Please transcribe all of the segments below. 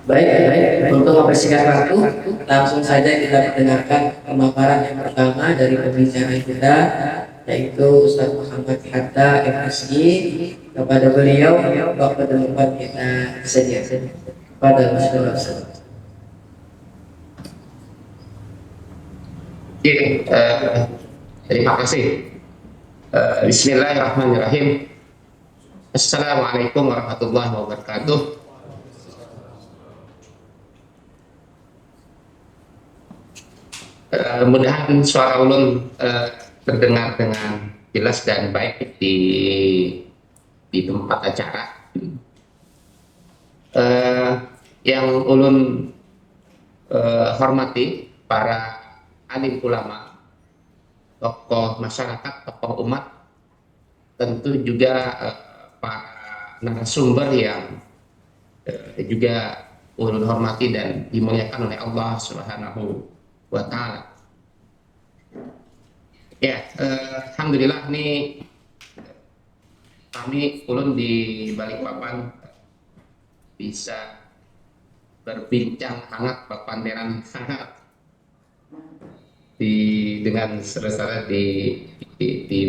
Baik, baik. Untuk mempersingkat waktu, langsung saja kita mendengarkan pemaparan yang pertama dari pembicara kita, yaitu Ustaz Muhammad Hatta MSI. Kepada beliau, waktu tempat kita sedia. Kepada Ustaz. Oke, terima kasih. Bismillahirrahmanirrahim. Assalamualaikum warahmatullahi wabarakatuh. Mudahan suara ulun terdengar dengan jelas dan baik di tempat acara. Eh, yang ulun hormati para alim ulama, tokoh masyarakat, tokoh umat, tentu juga para narasumber yang juga ulun hormati dan dimuliakan oleh Allah Subhanahu wa Ta'ala. Ya, alhamdulillah nih kami ulun di Balikpapan bisa berbincang hangat, berpanderan hangat dengan saudara di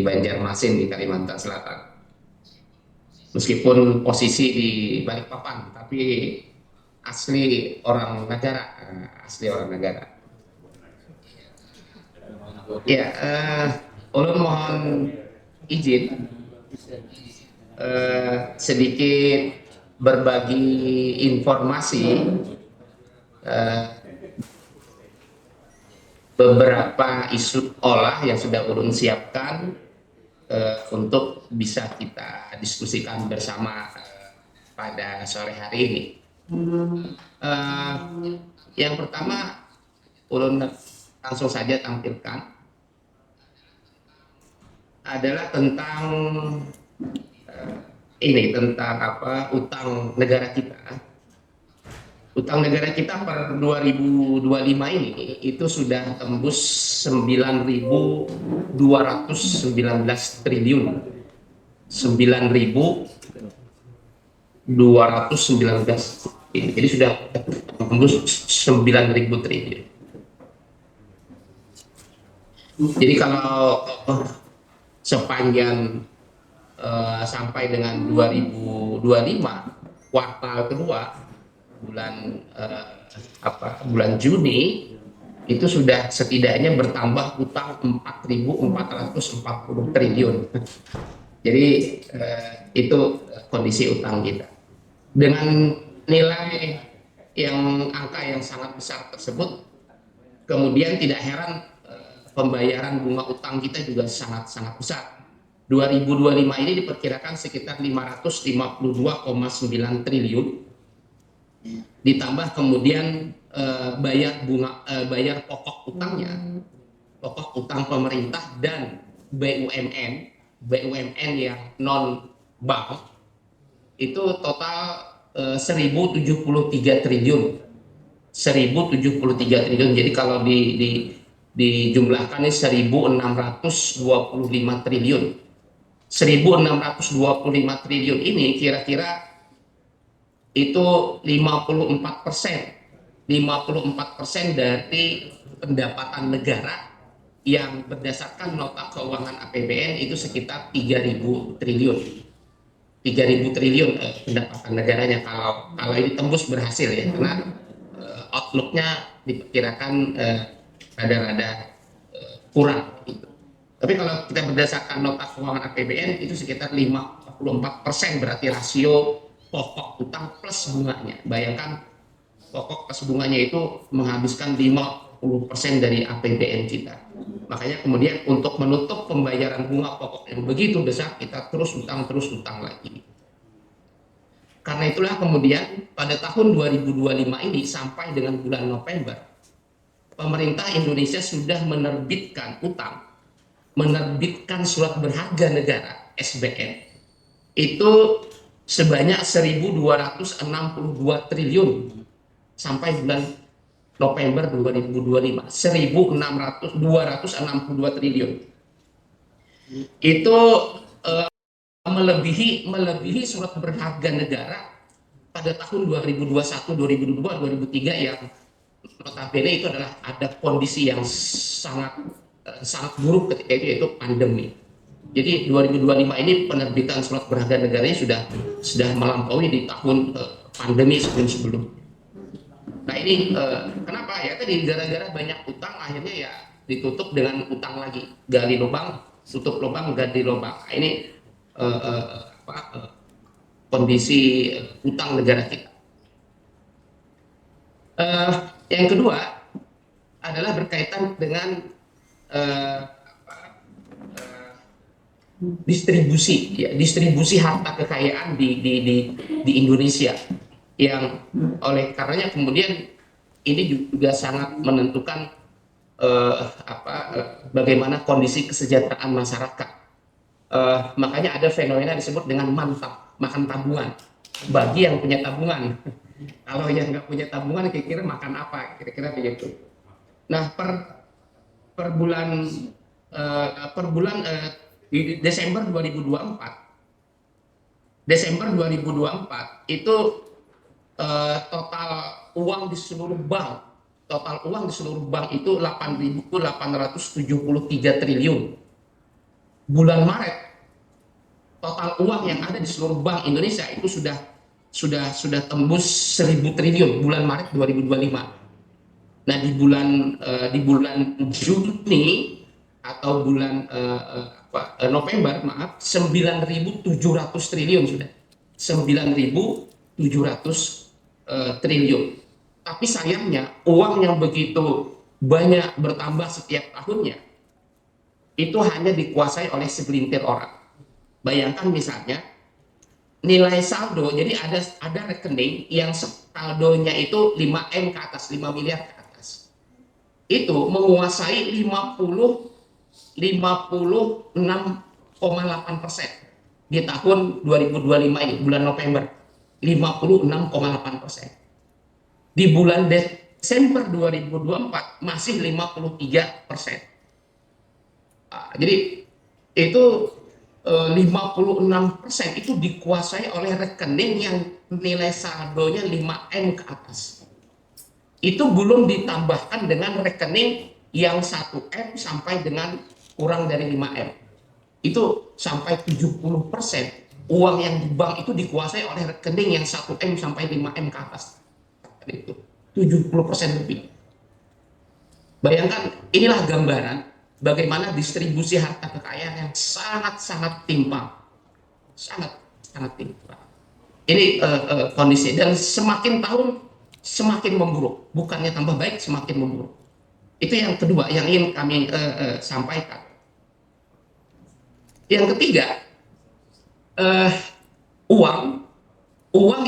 Banjarmasin di Kalimantan Selatan. Meskipun posisi di Balikpapan, tapi asli orang negara, asli orang negara. Ya, ulun mohon izin sedikit berbagi informasi beberapa isu olah yang sudah ulun siapkan untuk bisa kita diskusikan bersama pada sore hari ini. Yang pertama, ulun langsung saja tampilkan adalah tentang tentang utang negara kita. Utang negara kita per 2025 ini itu sudah tembus 9.219 triliun. 9.219. Jadi sudah tembus 9.000 triliun. Jadi kalau sepanjang sampai dengan 2025 kuartal kedua bulan Juni itu sudah setidaknya bertambah utang 4.440 triliun. Jadi itu kondisi utang kita. Dengan nilai angka yang sangat besar tersebut, kemudian tidak heran pembayaran bunga utang kita juga sangat-sangat besar. 2025 ini diperkirakan sekitar 552,9 triliun, ditambah kemudian bayar pokok utangnya, pokok utang pemerintah dan BUMN yang non bank itu total 1.073 triliun. 1.073 triliun. Jadi kalau dijumlahkan ini 1.625 triliun. 1.625 triliun ini kira-kira itu 54% dari pendapatan negara yang berdasarkan nota keuangan APBN itu sekitar 3.000 triliun. 3.000 triliun pendapatan negaranya kalau ini tembus berhasil ya, karena outlooknya diperkirakan rada-rada kurang gitu. Tapi kalau kita berdasarkan nota keuangan APBN itu sekitar 54%, berarti rasio pokok utang plus bunganya. Bayangkan pokok plus bunganya itu menghabiskan 50% dari APBN kita. Makanya kemudian untuk menutup pembayaran bunga pokok yang begitu besar, kita terus utang lagi. Karena itulah kemudian pada tahun 2025 ini sampai dengan bulan November, pemerintah Indonesia sudah menerbitkan surat berharga negara SBN itu sebanyak 1.262 triliun sampai bulan November 2025. 1.262 triliun itu melebihi surat berharga negara pada tahun 2021, 2022, 2003 yang notabene itu adalah ada kondisi yang sangat buruk ketika itu, yaitu pandemi. Jadi 2025 ini penerbitan surat berharga negaranya sudah melampaui di tahun pandemi sebelum-sebelum. Nah ini kenapa ya, tadi gara-gara banyak utang akhirnya ya ditutup dengan utang lagi, gali lubang, tutup lubang, gali lubang. Nah, ini kondisi utang negara kita. Yang kedua adalah berkaitan dengan distribusi harta kekayaan di Indonesia, yang oleh karenanya kemudian ini juga sangat menentukan bagaimana kondisi kesejahteraan masyarakat. Makanya ada fenomena disebut dengan mantap makan tabungan bagi yang punya tabungan. Kalau yang nggak punya tabungan, kira-kira makan apa? Kira-kira begitu. Nah, per bulan di Desember 2024 itu total uang di seluruh bank itu 8.873 triliun. Bulan Maret total uang yang ada di seluruh bank Indonesia itu sudah tembus 1.000 triliun bulan Maret 2025. Nah, di bulan Juni atau bulan November, 9.700 triliun sudah. 9.700 triliun. Tapi sayangnya uang yang begitu banyak bertambah setiap tahunnya itu hanya dikuasai oleh segelintir orang. Bayangkan misalnya nilai saldo, jadi ada rekening yang saldonya itu 5M ke atas, 5 miliar ke atas. Itu menguasai 56,8% di tahun 2025 ini, bulan November. 56,8%. Di bulan Desember 2024 masih 53%. Jadi itu 56% itu dikuasai oleh rekening yang nilai saldonya 5M ke atas. Itu belum ditambahkan dengan rekening yang 1M sampai dengan kurang dari 5M. Itu sampai 70% uang yang di bank itu dikuasai oleh rekening yang 1M sampai 5M ke atas. Itu 70% lebih. Bayangkan, inilah gambaran bagaimana distribusi harta kekayaan yang sangat timpang, sangat timpang. Ini kondisi, dan semakin tahun semakin memburuk, bukannya tambah baik, semakin memburuk. Itu yang kedua yang ingin kami sampaikan. Yang ketiga, uang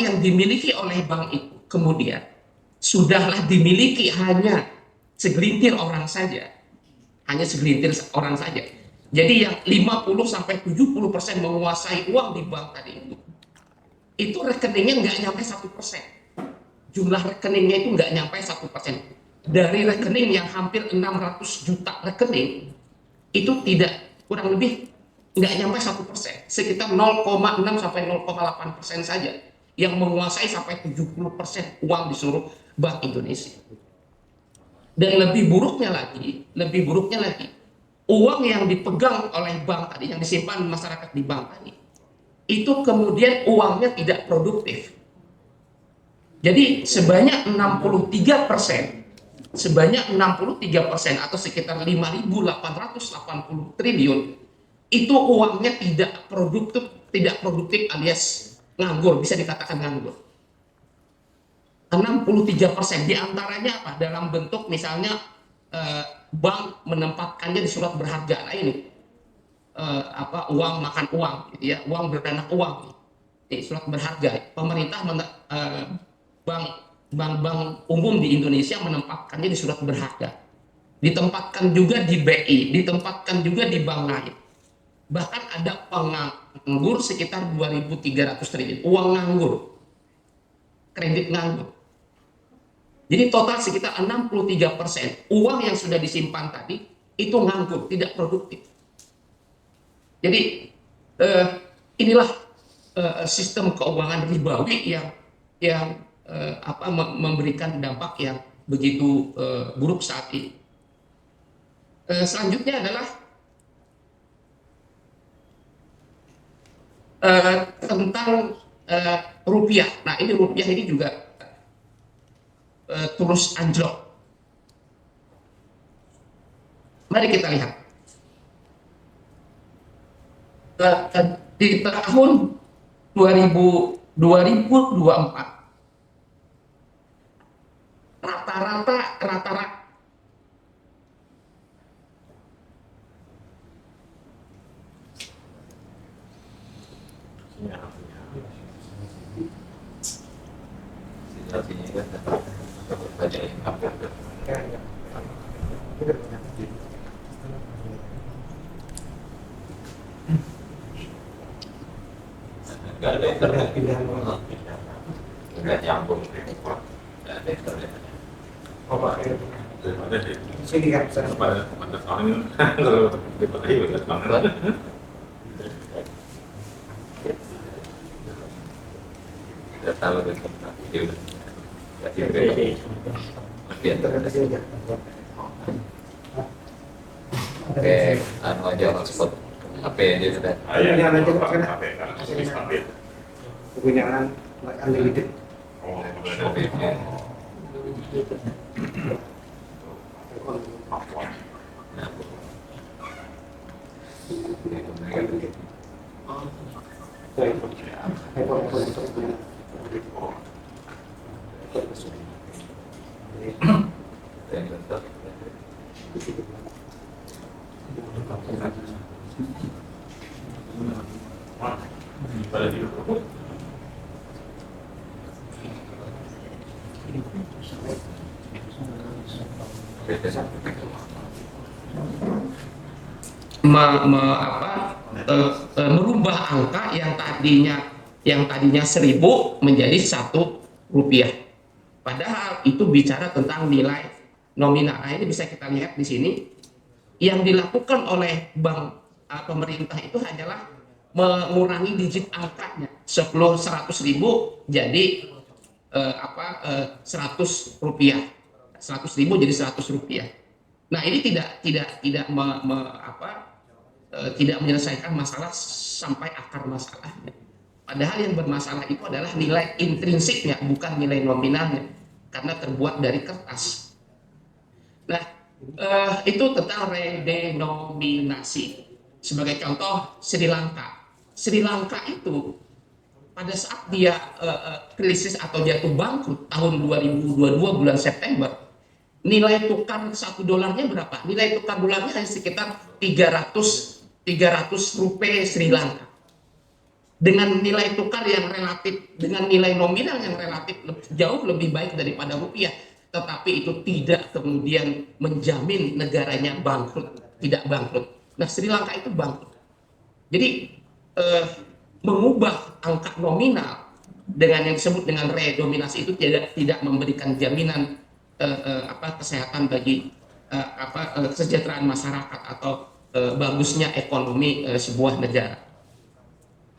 yang dimiliki oleh bank itu kemudian sudahlah dimiliki hanya segelintir orang saja. Jadi yang 50-70% menguasai uang di bank tadi itu rekeningnya nggak nyampe 1%. Jumlah rekeningnya itu nggak nyampe 1%. Dari rekening yang hampir 600 juta rekening, itu kurang lebih nggak nyampe 1%. Sekitar 0,6 sampai 0,8% saja yang menguasai sampai 70% uang di seluruh Bank Indonesia. Dan lebih buruknya lagi, uang yang dipegang oleh bank tadi, yang disimpan masyarakat di bank tadi, itu kemudian uangnya tidak produktif. Jadi sebanyak 63% atau sekitar 5.880 triliun itu uangnya tidak produktif alias nganggur, bisa dikatakan nganggur. 63% diantaranya apa? Dalam bentuk misalnya bank menempatkannya di surat berharga. Nah ini uang makan uang, gitu ya, uang beranak uang, ini surat berharga. Pemerintah bank umum di Indonesia menempatkannya di surat berharga. Ditempatkan juga di BI, ditempatkan juga di bank lain. Bahkan ada penganggur sekitar 2.300 triliun, uang nganggur, kredit nganggur. Jadi total sekitar 63% uang yang sudah disimpan tadi itu nganggur, tidak produktif. Jadi inilah sistem keuangan ribawi yang yang memberikan dampak yang begitu buruk saat ini. Selanjutnya adalah tentang rupiah. Nah, ini rupiah ini juga terus anjlok. Mari kita lihat. Di tahun 2024 rata-rata nggak ada internet nggak nyambung nggak ada internet Sini kan, pada tahun kalau dipakai banget banget tidak tahu deh oke anu aja hotspot HP aja sudah Ini aja Pak kan? HP Kegunaan unlimited. merubah angka yang tadinya 1.000 menjadi Rp1. Padahal itu bicara tentang nilai nominal. Nah, ini bisa kita lihat di sini. Yang dilakukan oleh pemerintah itu hanyalah mengurangi digit angkanya. 100.000 jadi Rp100. 100.000 jadi Rp100. Nah, ini tidak menyelesaikan masalah sampai akar masalahnya. Padahal yang bermasalah itu adalah nilai intrinsiknya, bukan nilai nominalnya, karena terbuat dari kertas. Nah, itu tentang redenominasi. Sebagai contoh, Sri Lanka. Sri Lanka itu pada saat dia krisis atau jatuh bangkrut tahun 2022 bulan September, nilai tukar $1 berapa? Nilai tukar dolarnya hanya sekitar 300 rupiah Sri Lanka. Dengan nilai tukar yang relatif, dengan nilai nominal yang relatif jauh lebih baik daripada rupiah, tetapi itu tidak kemudian menjamin negaranya bangkrut, tidak bangkrut. Nah, Sri Lanka itu bangkrut. Jadi mengubah angka nominal dengan yang disebut dengan redominasi itu tidak memberikan jaminan kesehatan bagi kesejahteraan masyarakat atau bagusnya ekonomi sebuah negara.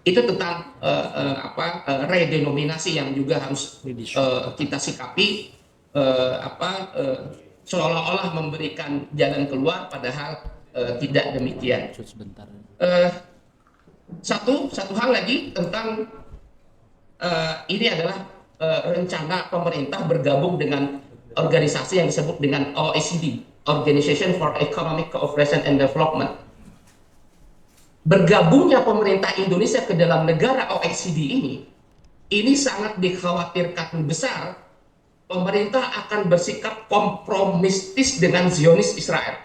Itu tentang redenominasi yang juga harus kita sikapi seolah-olah memberikan jalan keluar, padahal tidak demikian. Satu hal lagi tentang ini adalah rencana pemerintah bergabung dengan organisasi yang disebut dengan OECD, Organization for Economic Cooperation and Development. Bergabungnya pemerintah Indonesia ke dalam negara OECD ini sangat dikhawatirkan besar pemerintah akan bersikap kompromistis dengan Zionis Israel.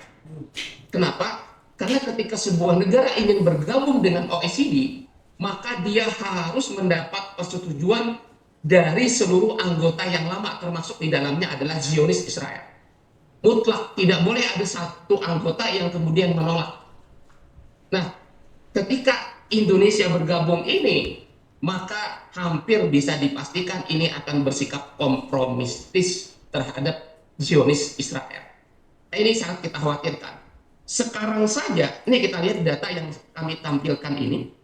Kenapa? Karena ketika sebuah negara ingin bergabung dengan OECD, maka dia harus mendapat persetujuan dari seluruh anggota yang lama, termasuk di dalamnya adalah Zionis Israel. Mutlak, tidak boleh ada satu anggota yang kemudian menolak. Nah, ketika Indonesia bergabung ini, maka hampir bisa dipastikan ini akan bersikap kompromistis terhadap Zionis Israel. Nah, ini sangat kita khawatirkan. Sekarang saja, ini kita lihat data yang kami tampilkan ini.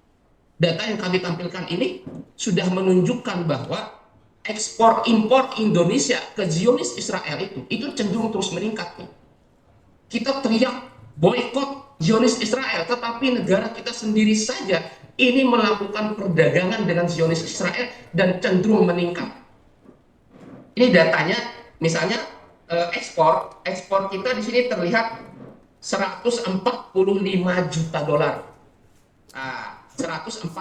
Data yang kami tampilkan ini sudah menunjukkan bahwa ekspor impor Indonesia ke Zionis Israel itu cenderung terus meningkat nih. Kita teriak boykot Zionis Israel, tetapi negara kita sendiri saja ini melakukan perdagangan dengan Zionis Israel dan cenderung meningkat. Ini datanya, misalnya ekspor kita di sini terlihat 145 juta dolar. 145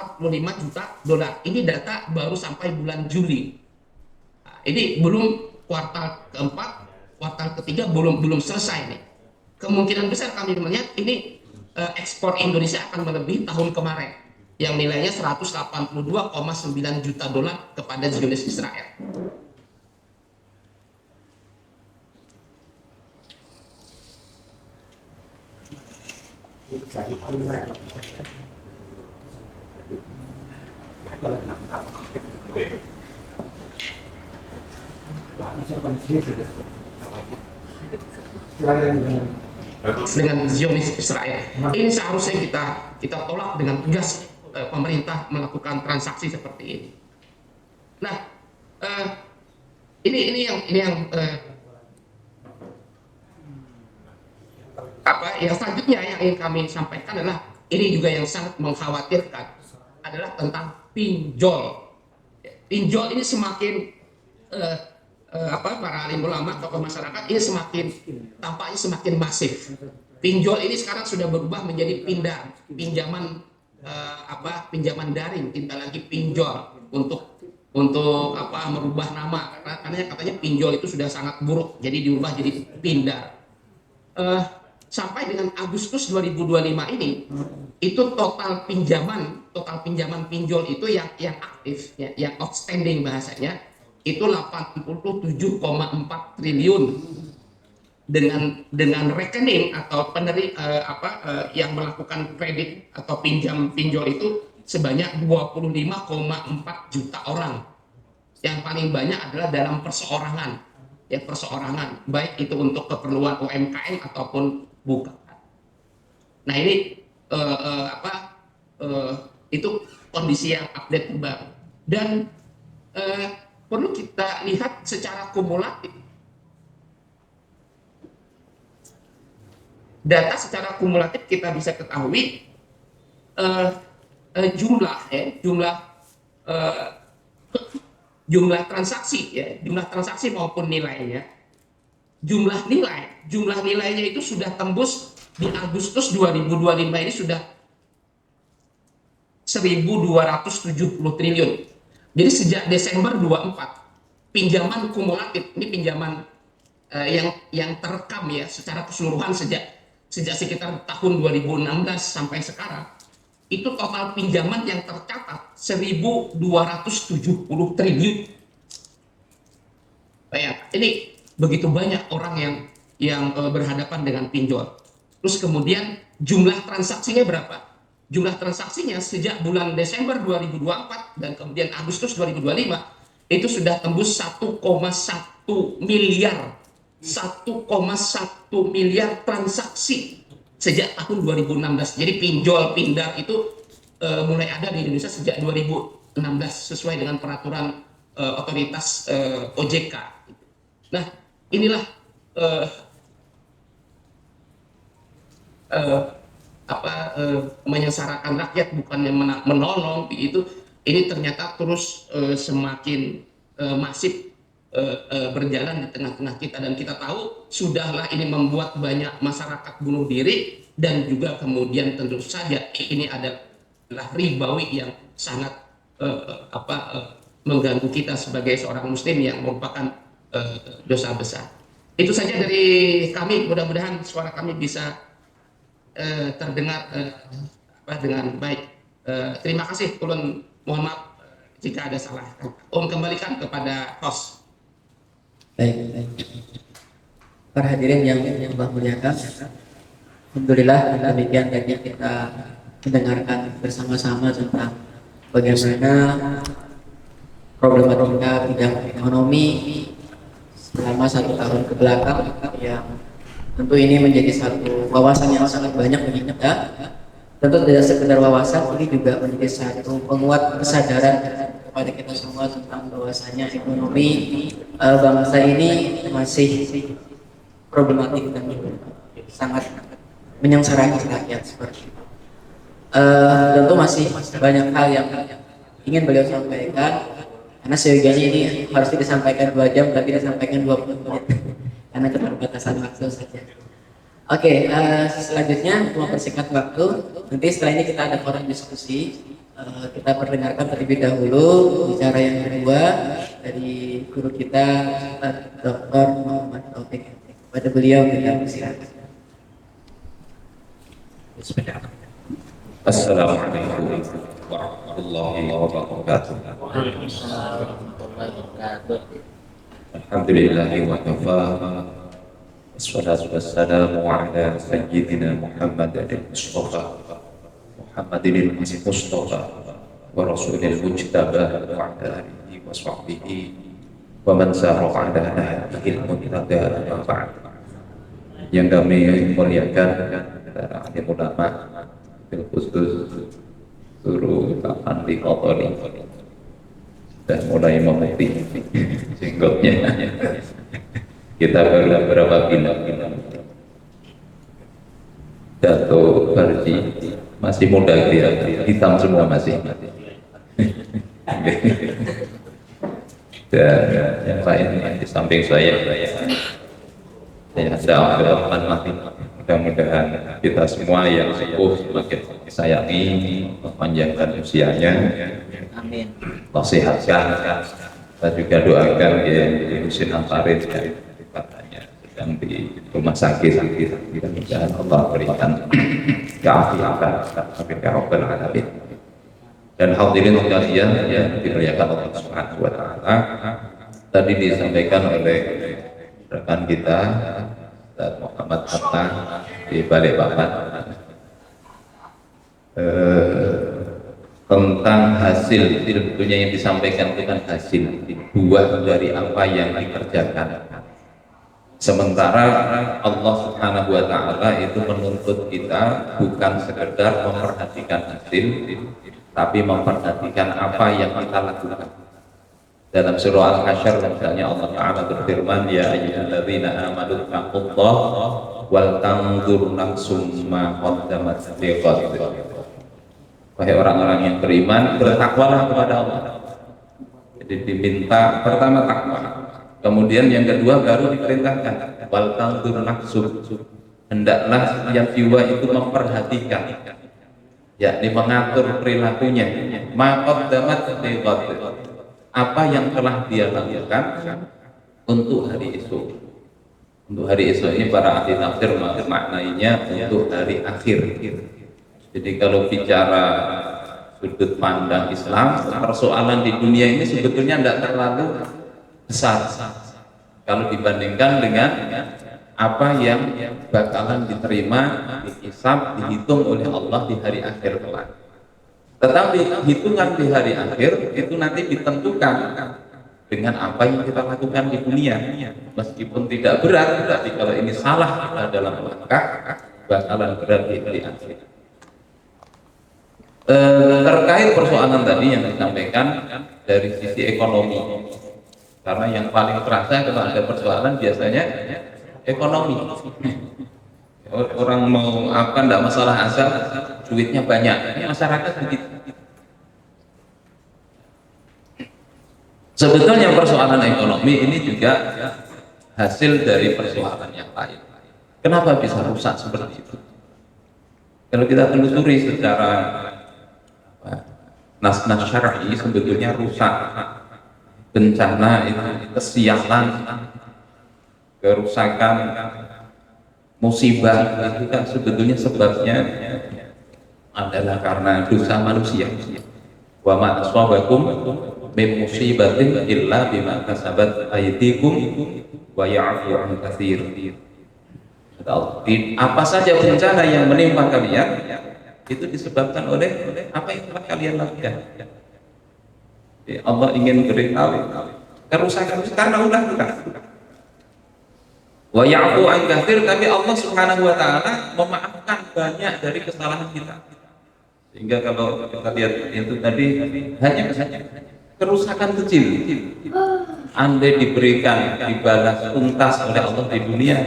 juta dolar. Ini data baru sampai bulan Juli. Ini belum kuartal keempat, kuartal ketiga belum selesai nih. Kemungkinan besar kami melihat ini ekspor Indonesia akan melebihi tahun kemarin yang nilainya 182,9 juta dolar kepada Zionis Israel. Dengan Zionis Israel ini seharusnya kita tolak dengan tegas. Pemerintah melakukan transaksi seperti ini. Nah, ini yang yang selanjutnya yang ingin kami sampaikan adalah ini juga yang sangat mengkhawatirkan adalah tentang pinjol. Pinjol ini semakin para alim ulama, tokoh masyarakat ini tampaknya semakin masif. Pinjol ini sekarang sudah berubah menjadi pinjaman daring, tidak lagi pinjol untuk merubah nama karena katanya pinjol itu sudah sangat buruk, jadi diubah jadi pindar. Sampai dengan Agustus 2025 ini itu total pinjaman pinjol itu yang aktif yang outstanding bahasanya itu 87,4 triliun dengan rekening atau yang melakukan kredit atau pinjol itu sebanyak 25,4 juta orang. Yang paling banyak adalah dalam perseorangan, baik itu untuk keperluan UMKM ataupun bukan. Nah ini itu kondisi yang update terbaru dan perlu kita lihat secara kumulatif. Data secara kumulatif kita bisa ketahui jumlah transaksi maupun nilainya. Jumlah nilainya itu sudah tembus di Agustus 2025 ini sudah 1.270 triliun. Jadi sejak Desember 24 pinjaman kumulatif ini pinjaman yang terekam ya secara keseluruhan sejak sekitar tahun 2016 sampai sekarang itu total pinjaman yang tercatat 1.270 triliun. Bayangkan, ini begitu banyak orang yang berhadapan dengan pinjol. Terus kemudian jumlah transaksinya berapa? Jumlah transaksinya sejak bulan Desember 2024 dan kemudian Agustus 2025 itu sudah tembus 1,1 miliar. 1,1 miliar transaksi sejak tahun 2016. Jadi pinjol pindar itu mulai ada di Indonesia sejak 2016 sesuai dengan peraturan otoritas OJK. Nah, inilah menyengsarakan rakyat bukannya menolong itu. Ini ternyata terus semakin masif berjalan di tengah-tengah kita dan kita tahu sudahlah ini membuat banyak masyarakat bunuh diri dan juga kemudian tentu saja ini adalah ribawi yang sangat mengganggu kita sebagai seorang muslim yang merupakan dosa besar. Itu saja dari kami, mudah-mudahan suara kami bisa terdengar dengan baik. Terima kasih, ulun mohon maaf jika ada salah. Kembalikan kepada host. Baik. Para hadirin yang Allah muliakan, alhamdulillah demikian tadi kita mendengarkan bersama-sama tentang bagaimana problematika bidang ekonomi selama 1 tahun ke belakang yang tentu ini menjadi satu wawasan yang sangat banyak bagi kita. Tentu tidak sekedar wawasan, ini juga menjadi satu penguat kesadaran kepada kita semua tentang bahwasanya ekonomi bangsa ini masih problematik dan sangat menyengsarakan rakyat seperti itu. Tentu masih banyak hal yang ingin beliau sampaikan, karena seyogianya ini harusnya disampaikan 2 jam tapi disampaikan 20 menit karena keterbatasan waktu saja. Oke, selanjutnya untuk mempersingkat waktu, nanti setelah ini kita ada forum diskusi. Kita perdengarkan terlebih dahulu bicara yang kedua dari guru kita Dr. Muhammad Taufik. Pada beliau kita persilakan. Bismillahirrahmanirrahim. Assalamualaikum warahmatullahi wabarakatuh. Alhamdulillahi wa kafa. Wassalatu wassalamu ala sayyidina Muhammadin Mustafa Muhammadin Mustafa wa rasulil mujtaba wa ala alihi wa sahbihi wa man sara ala nahjihil muntada amma ba'd. Yang kami muliakan para ahli ulama, bil khusus guru Andi Qotoni dan mulai memutih jenggotnya. Kita baru beberapa bulan Dato Barji masih muda dia, hitam semua masih. Dan yang lain di samping saya ada mati. Mudah-mudahan kita semua yang sepuh semakin disayangi, memanjangkan usianya, Amin. nasihatkan, dan juga doakan ya Husin Amparin katanya sedang di rumah sakit, mudah-mudahan Allah berikan keafiatan amin ya rabbal alamin. Dan hadirin sekalian yang dimuliakan Allah Subhanahu wa taala, tadi disampaikan oleh rekan kita dan Muhammad Hatta di Balikpapan tentang hasil, sebetulnya yang disampaikan itu kan hasil buah dari apa yang dikerjakan. Sementara Allah Subhanahu wa taala itu menuntut kita bukan sekedar memperhatikan hasil, tapi memperhatikan apa yang kita lakukan. Dalam surah Al-Hasyr misalnya Allah Ta'ala berfirman, ya ayyuhalladzina amanu taqullaha wal tanzur nafsum ma qaddamat lighad. Wahai orang-orang yang beriman, bertakwalah kepada Allah. Jadi diminta pertama takwa, kemudian yang kedua baru diperintahkan wal tanzur nafsum, hendaklah setiap jiwa itu memperhatikan, yakni mengatur perilakunya, ma qaddamat lighad, apa yang telah dia lakukan untuk hari esok. Untuk hari esok ini para ahli tafsir maknainya untuk hari akhir. Jadi kalau bicara sudut pandang Islam, persoalan di dunia ini sebetulnya tidak terlalu besar kalau dibandingkan dengan apa yang bakalan diterima, dihisab, dihitung oleh Allah di hari akhir kelak. Tetapi hitungan di hari akhir itu nanti ditentukan dengan apa yang kita lakukan di dunia. Meskipun tidak berat, tapi kalau ini salah kita dalam langkah, bakalan berat di hari akhir. Terkait persoalan tadi yang disampaikan dari sisi ekonomi, karena yang paling terasa kalau ada persoalan biasanya ekonomi. Orang mau apa tidak masalah asal duitnya banyak, ini masyarakat begitu. Sebetulnya persoalan ekonomi ini juga hasil dari persoalan yang lain. Kenapa bisa rusak seperti itu? Kalau kita telusuri secara nas-nas syar'i, sebetulnya rusak, bencana itu, kesialan, kerusakan, musibah itu kan sebetulnya sebabnya adalah karena dosa manusia. Wa ma asabakum min musibatin illa bima kasabat aydikum wa ya'fu an katsir. Apa saja bencana yang menimpa kalian itu disebabkan oleh apa yang telah kalian lakukan. Allah ingin beritahu kerusakan karena ulah-ulah. Wa ya'fu an katsir, tapi Allah Subhanahu wa taala memaafkan banyak dari kesalahan kita. Sehingga kalau kita lihat itu tadi hanya kerusakan kecil. Andai diberikan dibalas tuntas oleh Allah di dunia,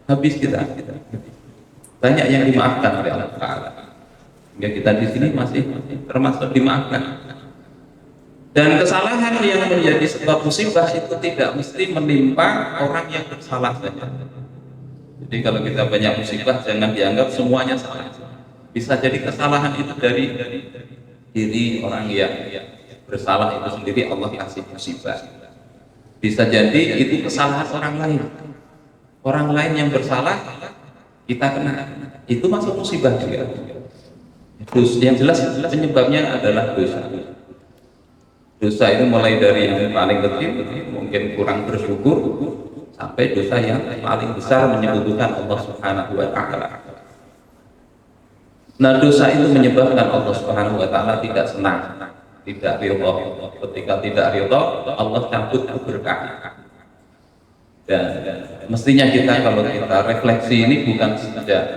habis kita. Banyak yang dimaafkan oleh Allah Taala. Ya, kita di sini masih termasuk dimaafkan. Dan kesalahan yang menjadi sebab musibah itu tidak mesti menimpa orang yang bersalah saja. Jadi kalau kita banyak musibah, jangan dianggap semuanya salah. Bisa jadi kesalahan itu dari diri orang yang bersalah itu sendiri, Allah kasih musibah. Bisa jadi itu kesalahan orang lain. Orang lain yang bersalah, kita kena. Itu masuk musibah juga. Yang jelas penyebabnya adalah dosa. Dosa itu mulai dari yang paling kecil, mungkin kurang bersyukur, sampai dosa yang paling besar menyebutkan Allah Subhanahu wa Ta'ala. Nah, dosa itu menyebabkan Allah Subhanahu wa Ta'ala tidak senang, tidak ridha. Ketika tidak ridha, Allah cabut keberkahan. Dan mestinya kita kalau kita refleksi ini bukan sejak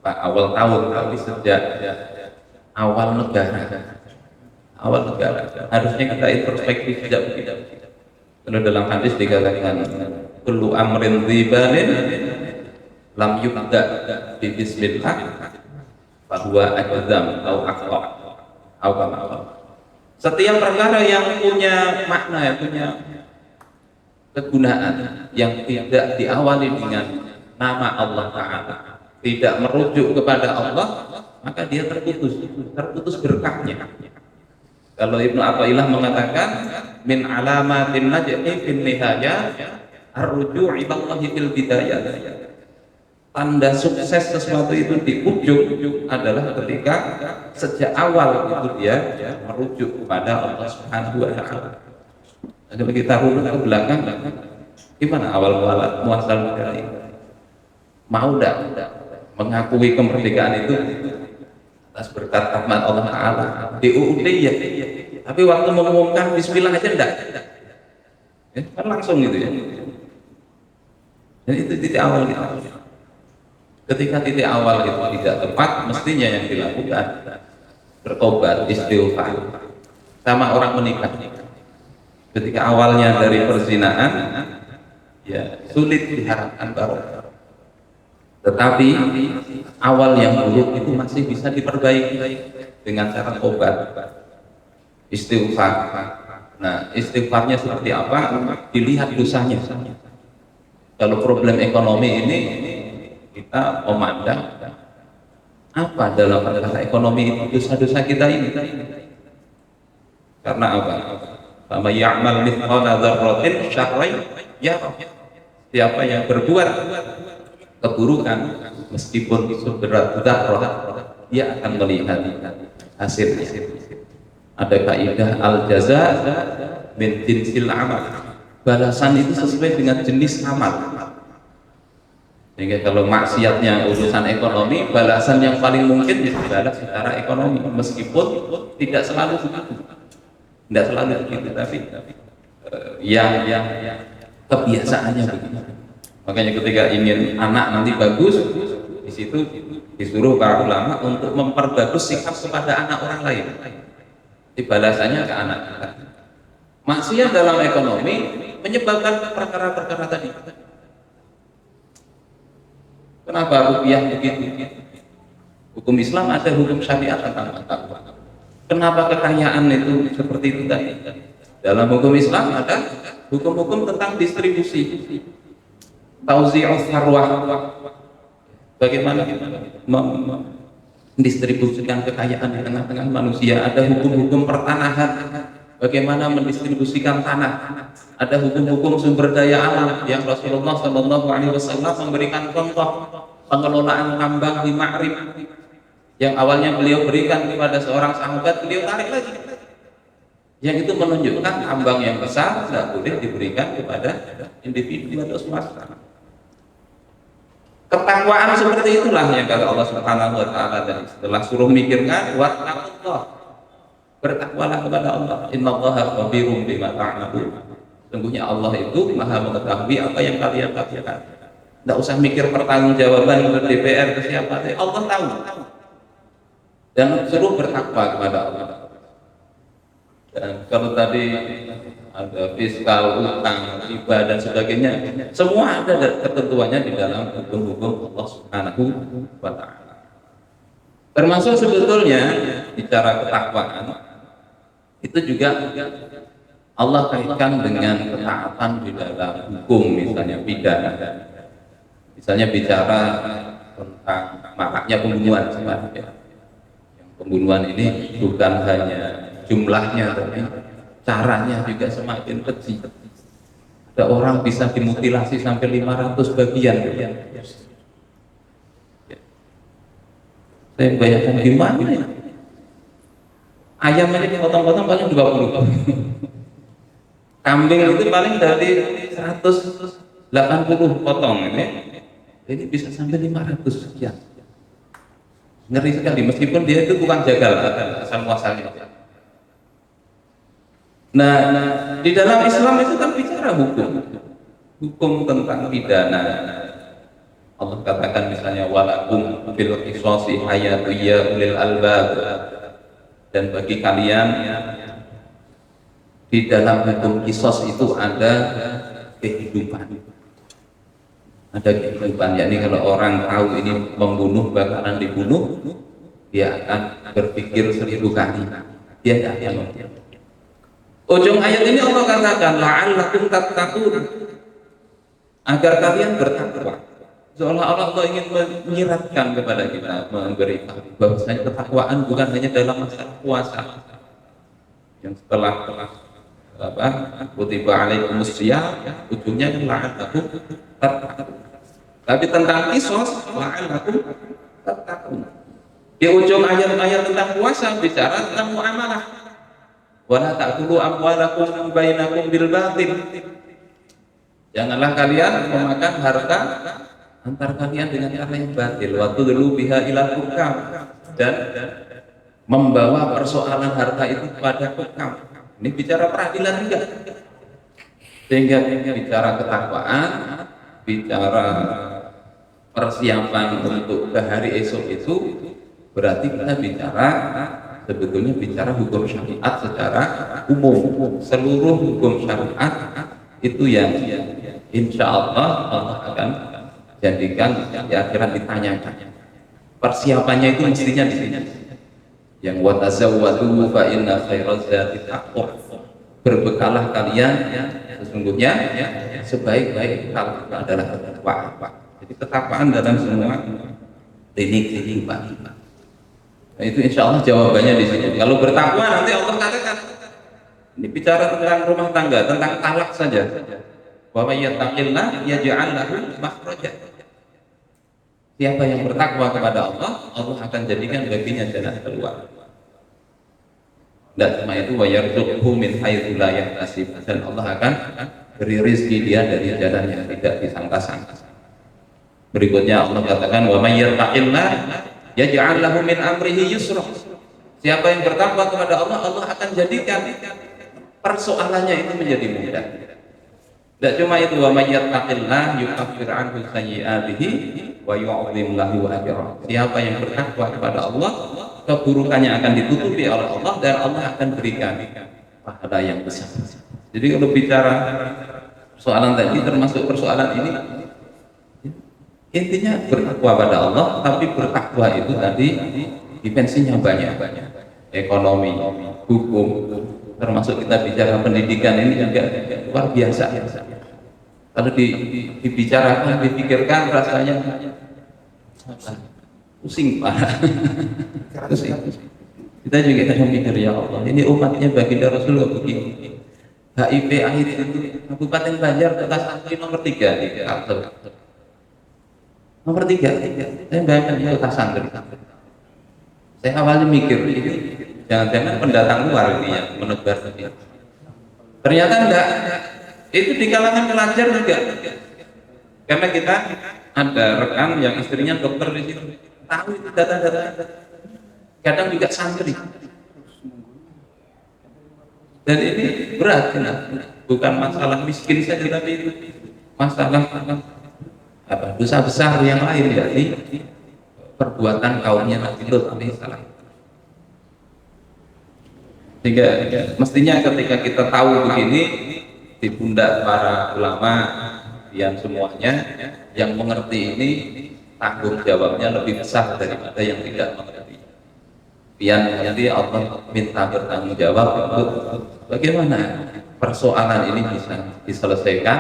awal tahun, tapi sejak awal negara. Harusnya kita introspektif sejak begitu. Kalau dalam hadis dikatakan kullu amrin dhibalin lam yubda bi bismillah bahwa ajzam atau aqwa atau kama. Setiap perkara yang punya makna, yang punya kegunaan, yang tidak diawali dengan nama Allah Ta'ala, tidak merujuk kepada Allah, maka dia terputus berkahnya. Kalau Ibnu Athaillah mengatakan min alamatin najhi fin nihayah ar-ruju' ila Allah fil bidayah. Tanda sukses sesuatu itu di ujung adalah ketika sejak awal itu dia merujuk kepada Allah Subhanahu wa Ta'ala. Kalau kita runut ke belakang, gimana awal muasal negara ini? Mau tidak mengakui kemerdekaan itu atas berkat rahmat Allah Ta'ala di UUD ya, tapi waktu mengumumkan bismillah aja enggak, kan langsung gitu ya. Dan itu titik awal kita. Ketika titik awal itu tidak tepat, mestinya yang dilakukan bertobat, istighfar. Sama orang menikah, ketika awalnya dari perzinaan ya sulit diharapkan barokah. Tetapi awal yang buruk itu masih bisa diperbaiki dengan cara tobat, istighfar. Nah, istighfarnya seperti apa? Dilihat dosanya. Kalau problem ekonomi ini kita memandang apa dalam masalah ekonomi itu dosa-dosa kita ini. Karena apa? Sama ya'mal mithqala dzarratin syarran yarah. Siapa yang berbuat keburukan meskipun seberat dzarrah, dia akan melihat hasilnya. Ada kaidah al-jaza min jinsil amal. Balasan itu sesuai dengan jenis amal. Sehingga kalau maksiatnya urusan ekonomi, balasan yang paling mungkin dibalas secara ekonomi, meskipun tidak selalu begitu. Tidak selalu begitu, tapi yang kebiasaannya begitu. Makanya ketika ingin anak nanti bagus, di situ disuruh para ulama untuk memperbagus sikap kepada anak orang lain. Balasannya ke anak kita. Maksiat dalam ekonomi menyebabkan perkara-perkara tadi. Kenapa rupiah begitu? Hukum Islam ada hukum syariat tentang mata uang. Kenapa kekayaan itu seperti itu tadi? Dalam hukum Islam ada hukum-hukum tentang distribusi. Tauzi'us sarwah. Bagaimana mendistribusikan kekayaan di tengah-tengah manusia. Ada hukum-hukum pertanahan. Bagaimana mendistribusikan tanah. Ada hukum-hukum sumber daya alam yang Rasulullah SAW memberikan contoh pengelolaan tambang di Ma'rib yang awalnya beliau berikan kepada seorang sahabat, beliau tarik lagi. Yang itu menunjukkan tambang yang besar tidak boleh diberikan kepada individu atau swasta. Ketakwaan seperti itulah yang kata Allah Subhanahu wa Ta'ala tadi. Setelah suruh mikirkan, wattaqullah, bertakwalah kepada Allah. Innallaha khabirum bima ta'malun. Sungguhnya Allah itu Maha mengetahui apa yang kalian lakukan. Tidak usah mikir pertanggungjawaban ke DPR, ke siapa, Allah tahu. Dan suruh bertakwa kepada Allah. Dan kalau tadi ada fiskal, utang, riba dan sebagainya, semua ada ketentuannya di dalam hukum-hukum Allah Subhanahu wa taala. Termasuk sebetulnya bicara ketakwaan itu juga Allah kaitkan dengan ketaatan di dalam hukum, misalnya pidana. Misalnya bicara tentang maraknya pembunuhan sebenarnya. Yang pembunuhan ini bukan hanya jumlahnya, tapi caranya juga semakin keji. Ada orang bisa dimutilasi sampai 500 bagian. Saya bayangkan gimana ya? Ayam ini dipotong-potong paling 20. Kambing itu paling dari 180 potong ini bisa sampai 500 sekian. Ngeri sekali, meskipun dia itu bukan jagal asal muasalnya. Nah, di dalam Islam itu kan bicara hukum tentang pidana. Allah katakan misalnya walakum fil qisasi hayatun ya ulil albab, dan bagi kalian di dalam hukum kisos itu ada kehidupan, yakni kalau orang tahu ini membunuh, bakalan dibunuh, dia akan berpikir 1000 kali, dia tidak akan membunuh. Ujung ayat ini Allah katakan la'allakum tattaqun, agar kalian bertakwa. Seolah-olah Allah ingin menyiratkan kepada kita, memberitahu bahwasanya ketakwaan bukan hanya dalam masalah puasa yang setelah kutiba alaikumus syiyam, ujungnya kan la'allakum tattaqun. Tapi tentang kisos la'allakum tattaqun. Di ujung ayat-ayat tentang puasa bicara tentang muamalah. Wala ta'kulu amwalakum bainakum bil batil. Janganlah kalian memakan harta antar kalian dengan cara yang batil. Wa tudlu biha ilal hukam, dan membawa persoalan harta itu kepada hukam. Ini bicara peradilan juga. Sehingga bicara ketakwaan, bicara persiapan untuk ke hari esok itu berarti kita bicara sebetulnya bicara hukum syariat secara umum. Seluruh hukum syariat itu yang insya Allah Allah akan jadikan di akhirat ditanyakan. Persiapannya itu mestinya di sini. Yang watazawwadu fa inna khairaz zati taqwa. Berbekalah kalian sesungguhnya sebaik-baik bekal adalah ketakwaan. Jadi ketakwaan dalam semua kehidupan. Nah, itu insya Allah jawabannya di sini. Kalau bertakwa nanti Allah katakan, ini bicara tentang rumah tangga, tentang talak saja. Wa may yattaqillah yaj'al lahu makhraja. Siapa yang bertakwa kepada Allah, Allah akan jadikan baginya jalan keluar. Dan cuma itu wa yarzuqhu min haitsu la yahtasib, dan Allah akan beri rezeki dia dari jalan yang tidak disangka-sangka. Berikutnya Allah katakan wa may yattaqillah yaj'al lahu min amrihi yusra. Siapa yang bertakwa kepada Allah, Allah akan jadikan persoalannya itu menjadi mudah. Tidak cuma itu, wa may yattaqillah yukaffir anhu sayyi'atihi wa yu'adhim lahu ajra. Siapa yang bertakwa kepada Allah, keburukannya akan ditutupi oleh Allah dan Allah akan berikan pahala yang besar. Jadi kalau bicara persoalan tadi termasuk persoalan ini, intinya bertakwa pada Allah, tapi bertakwa itu tadi dimensinya banyak, ekonomi, hukum, termasuk kita bicara pendidikan ini juga luar biasa. Kalau dibicarakan, dipikirkan rasanya pusing Pak. Pusing. Kita juga kadang mikir, ya Allah, ini umatnya baginda Rasulullah begini. HIV AIDS itu Kabupaten Banjar kota Santri nomor 3 di Kalsel. Nomor 3, saya bayangkan itu kota Santri. Saya awalnya mikir ini jangan-jangan pendatang luar ini yang menebar ini. Ternyata enggak. Itu di kalangan pelajar juga. Karena kita ada rekan yang istrinya dokter di situ, tahu itu data-data. Kadang juga santri. Dan ini berat, bukan masalah miskin saja, tapi itu masalah dosa besar yang lain, yakni perbuatan kaumnya Nabi Lut alaihissalam. Sehingga mestinya ketika kita tahu begini, di pundak para ulama yang semuanya yang mengerti ini tanggung jawabnya lebih besar daripada yang tidak mengerti. Yang nanti Allah minta bertanggung jawab untuk bagaimana persoalan ini bisa diselesaikan,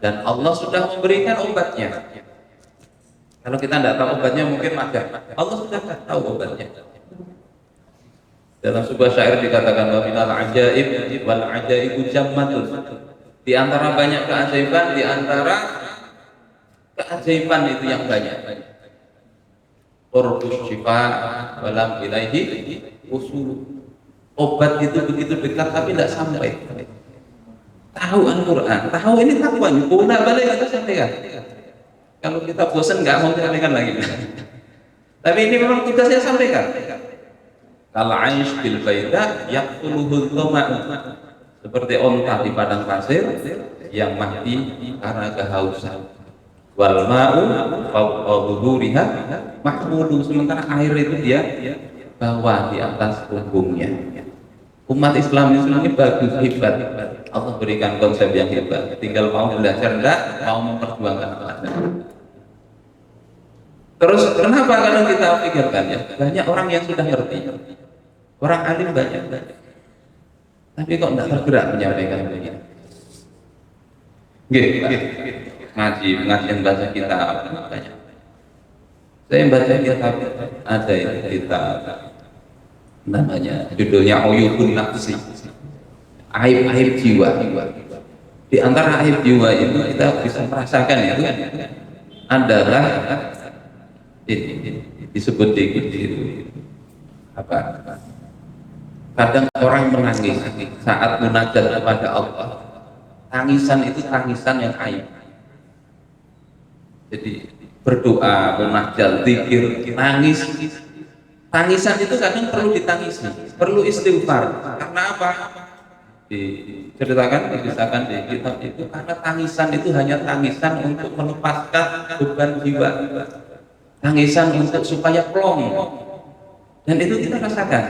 dan Allah sudah memberikan obatnya. Kalau kita tidak tahu obatnya mungkin magang. Allah sudah tahu obatnya. Dalam sebuah syair dikatakan wa minal ajaib wal ajaibu jammatun. Di antara banyak keajaiban, di antara keajaiban itu yang banyak. Qurbus syifa walam ilaihi usul. Obat itu begitu dekat tapi tidak sampai. Tahu Al-Quran, tahu ini takwa, bolak balik kita sampaikan. Kalau kita bosan nggak mau sampaikan lagi. Tapi ini memang tugasnya sampaikan. Kalau aish bil baida yaqtuluhu dhama'u, seperti onta di padang pasir yang mati karena kehausan. Wal ma'u fawqa dhuhuriha mahmulu, sementara air itu dia bawa di atas punggungnya. Umat Islam ini bagus, hebat. Allah berikan konsep yang hebat. Tinggal mau belajar enggak, mau memperjuangkan apa. Terus kenapa kalau kita pikirkan ya, banyak orang yang sudah ngerti, orang alim banyak, tapi kok tidak tergerak menyampaikan begini. Ngaji baca kitab banyak. Saya baca kitab, ada kitab namanya judulnya Uyubun Nafsi, aib-aib jiwa. Di antara aib jiwa itu kita bisa merasakan itu adalah ini disebut itu apa? Kadang orang menangis saat munajat kepada Allah. Tangisan itu tangisan yang aib. Jadi berdoa, munajat, zikir, nangis. Tangisan itu kadang perlu ditangisi, perlu istighfar. Karena apa? Diceritakan di kitab itu, karena tangisan itu hanya tangisan untuk melepaskan beban jiwa, tangisan untuk supaya plong, dan itu kita rasakan.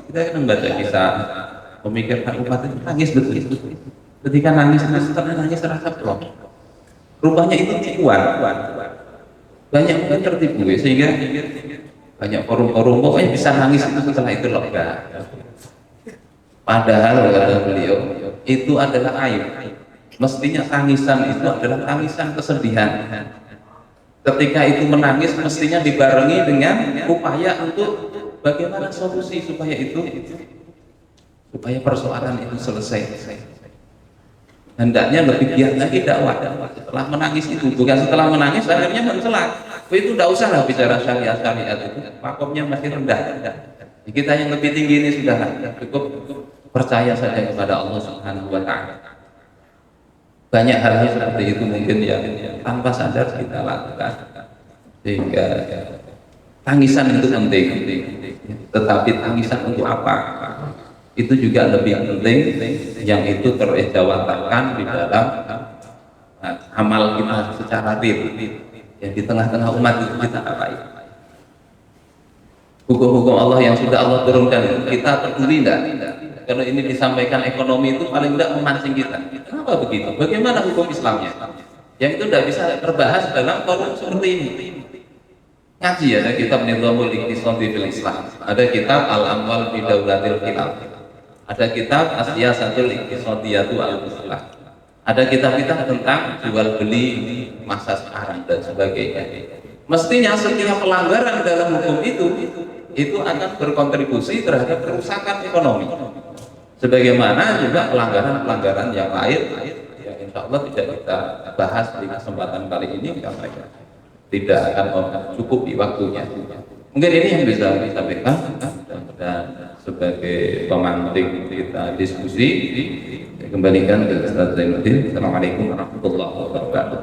Kita kan membaca kisah, memikirkan umat itu nangis betul. Ketika nangis, setelah nangis terasa plong. Rupanya itu tipuan. Banyak orang tertipu, sehingga banyak forum-forum pokoknya bisa nangis itu setelah itu lega. Padahal kata beliau itu adalah aib. Mestinya tangisan itu adalah tangisan kesedihan. Ketika itu menangis mestinya dibarengi dengan upaya untuk bagaimana solusi supaya persoalan itu selesai. Hendaknya lebih giat lagi dakwah setelah menangis itu, bukan setelah menangis akhirnya mencela. Itu tidak usah lah bicara syariat itu, makomnya masih rendah. Kita yang lebih tinggi ini sudah cukup percaya saja kepada Allah Subhanahu wa Ta'ala. Banyak hal seperti itu mungkin yang tanpa sadar kita lakukan, sehingga tangisan itu penting. Tetapi tangisan untuk apa? Itu juga lebih penting, yang itu terejawantahkan di dalam amal kita secara real. Yang di tengah-tengah umat itu kita apain? Hukum-hukum Allah yang sudah Allah turunkan, kita peduli enggak? Kalau ini disampaikan ekonomi itu paling tidak memancing kita. Kenapa begitu? Bagaimana hukum Islamnya? Yang itu tidak bisa terbahas dalam forum seperti ini. Ngaji ada kitab Nizamul Iqtisadi fil Islam, ada kitab Al-Amwal fi Daulatil Khilaf, ada kitab As-Siyasatul Iqtisadiyatu Al-Muslah, ada kitab-kitab tentang jual beli masa sekarang dan sebagainya. Mestinya setiap pelanggaran dalam hukum itu akan berkontribusi terhadap kerusakan ekonomi. Sebagaimana juga pelanggaran-pelanggaran yang lain yang insya Allah tidak kita bahas di kesempatan kali ini karena tidak akan mencukupi waktunya. Mungkin ini yang bisa disampaikan dan sebagai pemantik kita diskusi. Kembalikan ke Ustaz Zainuddin. Assalamualaikum warahmatullahi wabarakatuh.